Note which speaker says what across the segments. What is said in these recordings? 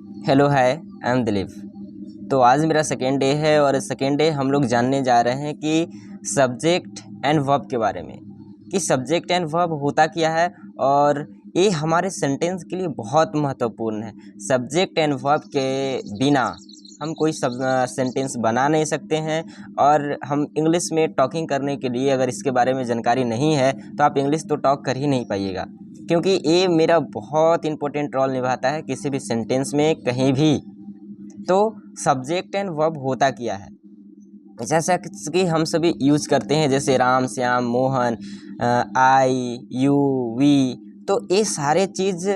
Speaker 1: Hello hi, I am Dilip. तो आज मेरा सेकेंड डे है और सेकेंड डे हम लोग जानने जा रहे हैं कि सब्जेक्ट एंड वर्ब के बारे में, कि सब्जेक्ट एंड वर्ब होता क्या है और ये हमारे सेंटेंस के लिए बहुत महत्वपूर्ण है। सब्जेक्ट एंड वर्ब के बिना हम कोई सेंटेंस बना नहीं सकते हैं। और हम इंग्लिश में टॉकिंग करने के लिए अगर इसके बारे में जानकारी नहीं है तो आप इंग्लिश तो टॉक कर ही नहीं पाइएगा, क्योंकि ये मेरा बहुत इंपॉर्टेंट रोल निभाता है किसी भी सेंटेंस में, कहीं भी। तो सब्जेक्ट एंड वर्ब होता क्या है, जैसा कि हम सभी यूज करते हैं, जैसे राम, श्याम, मोहन, आई, यू, वी। तो ये सारे चीज़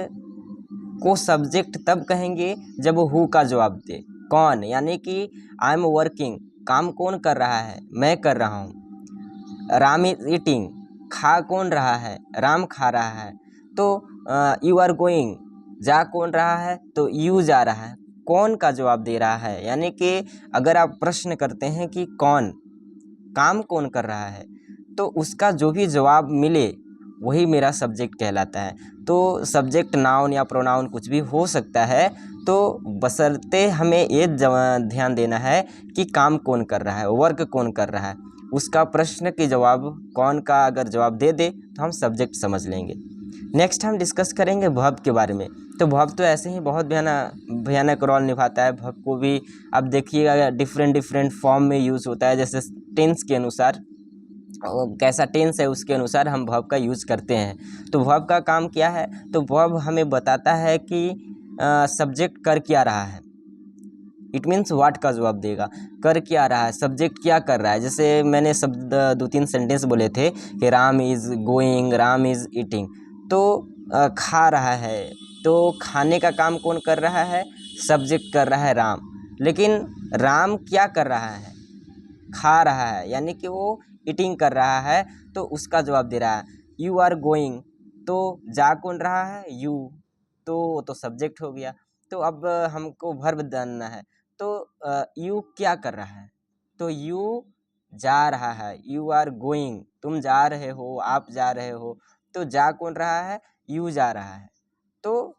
Speaker 1: को सब्जेक्ट तब कहेंगे जब वो हु का जवाब दे। कौन, यानी कि आई एम वर्किंग, काम कौन कर रहा है, मैं कर रहा हूँ। राम इज ईटिंग, खा कौन रहा है, राम खा रहा है। तो यू आर गोइंग, जा कौन रहा है, तो यू जा रहा है। कौन का जवाब दे रहा है, यानी कि अगर आप प्रश्न करते हैं कि कौन, काम कौन कर रहा है, तो उसका जो भी जवाब मिले वही मेरा सब्जेक्ट कहलाता है। तो सब्जेक्ट नाउन या प्रोनाउन कुछ भी हो सकता है, तो बशर्ते हमें ये ध्यान देना है कि काम कौन कर रहा है, वर्क कौन कर रहा है। उसका प्रश्न के जवाब कौन का अगर जवाब दे दे तो हम सब्जेक्ट समझ लेंगे। नेक्स्ट हम डिस्कस करेंगे वर्ब के बारे में। तो वर्ब तो ऐसे ही बहुत भयानक रोल निभाता है। वर्ब को भी आप देखिएगा डिफरेंट फॉर्म में यूज़ होता है, जैसे टेंस के अनुसार, कैसा टेंस है उसके अनुसार हम वर्ब का यूज़ करते हैं। तो वर्ब का काम क्या है, तो वर्ब हमें बताता है कि सब्जेक्ट कर क्या रहा है। इट मीन्स व्हाट का जवाब देगा, कर क्या रहा है, सब्जेक्ट क्या कर रहा है। जैसे मैंने शब्द 2-3 सेंटेंस बोले थे कि Ram is going, Ram is eating. तो खा रहा है, तो खाने का काम कौन कर रहा है, सब्जेक्ट कर रहा है राम। लेकिन राम क्या कर रहा है, खा रहा है, यानी कि वो ईटिंग कर रहा है, तो उसका जवाब दे रहा है। यू आर गोइंग, तो जा कौन रहा है, यू, तो सब्जेक्ट हो गया। तो अब हमको वर्ब जानना है। तो यू क्या कर रहा है, तो यू जा रहा है, यू आर गोइंग, तुम जा रहे हो, आप जा रहे हो। तो जा कौन रहा है, यू जा रहा है। तो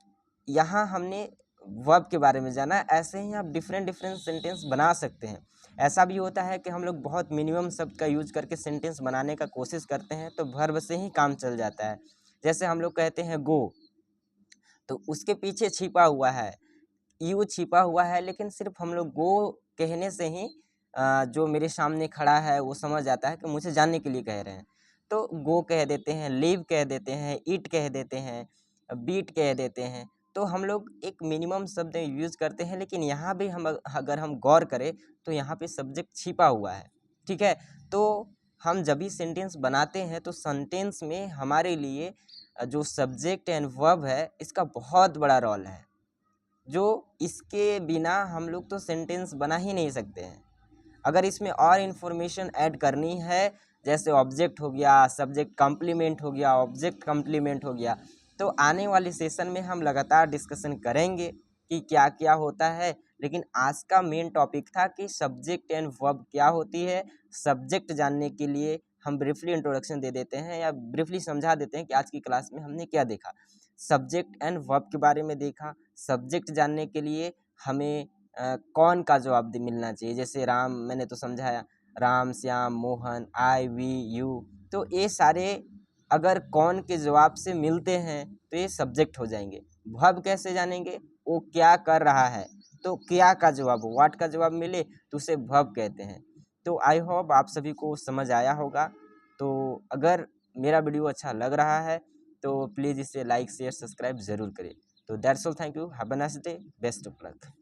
Speaker 1: यहाँ हमने वर्ब के बारे में जाना। ऐसे ही आप डिफरेंट सेंटेंस बना सकते हैं। ऐसा भी होता है कि हम लोग बहुत मिनिमम शब्द का यूज करके सेंटेंस बनाने का कोशिश करते हैं, तो वर्ब से ही काम चल जाता है। जैसे हम लोग कहते हैं गो, तो उसके पीछे छिपा हुआ है, यू छिपा हुआ है, लेकिन सिर्फ हम लोग गो कहने से ही जो मेरे सामने खड़ा है वो समझ जाता है कि मुझे जानने के लिए कह रहे हैं। तो गो कह देते हैं, लीव कह देते हैं, ईट कह देते हैं, बीट कह देते हैं। तो हम लोग एक मिनिमम शब्द यूज़ करते हैं, लेकिन यहाँ भी हम अगर हम गौर करें तो यहाँ पे सब्जेक्ट छिपा हुआ है। ठीक है, तो हम जब भी सेंटेंस बनाते हैं तो सेंटेंस में हमारे लिए जो सब्जेक्ट एंड वर्ब है इसका बहुत बड़ा रोल है, जो इसके बिना हम लोग तो सेंटेंस बना ही नहीं सकते हैं। अगर इसमें और इन्फॉर्मेशन ऐड करनी है, जैसे ऑब्जेक्ट हो गया, सब्जेक्ट कॉम्प्लीमेंट हो गया, ऑब्जेक्ट कॉम्प्लीमेंट हो गया, तो आने वाले सेशन में हम लगातार डिस्कशन करेंगे कि क्या क्या होता है। लेकिन आज का मेन टॉपिक था कि सब्जेक्ट एंड वर्ब क्या होती है। सब्जेक्ट जानने के लिए हम ब्रीफली इंट्रोडक्शन दे देते हैं या ब्रीफली समझा देते हैं कि आज की क्लास में हमने क्या देखा। सब्जेक्ट एंड वर्ब के बारे में देखा। सब्जेक्ट जानने के लिए हमें कौन का जवाब मिलना चाहिए, जैसे राम मैंने तो समझाया, राम, श्याम, मोहन, आई, वी, यू। तो ये सारे अगर कौन के जवाब से मिलते हैं तो ये सब्जेक्ट हो जाएंगे। वर्ब कैसे जानेंगे, वो क्या कर रहा है, तो क्या का जवाब, व्हाट का जवाब मिले तो उसे वर्ब कहते हैं। तो आई होप आप सभी को समझ आया होगा। तो अगर मेरा वीडियो अच्छा लग रहा है तो प्लीज़ इसे लाइक, शेयर, सब्सक्राइब ज़रूर करें। तो that's all, thank you, have a nice day, best of luck.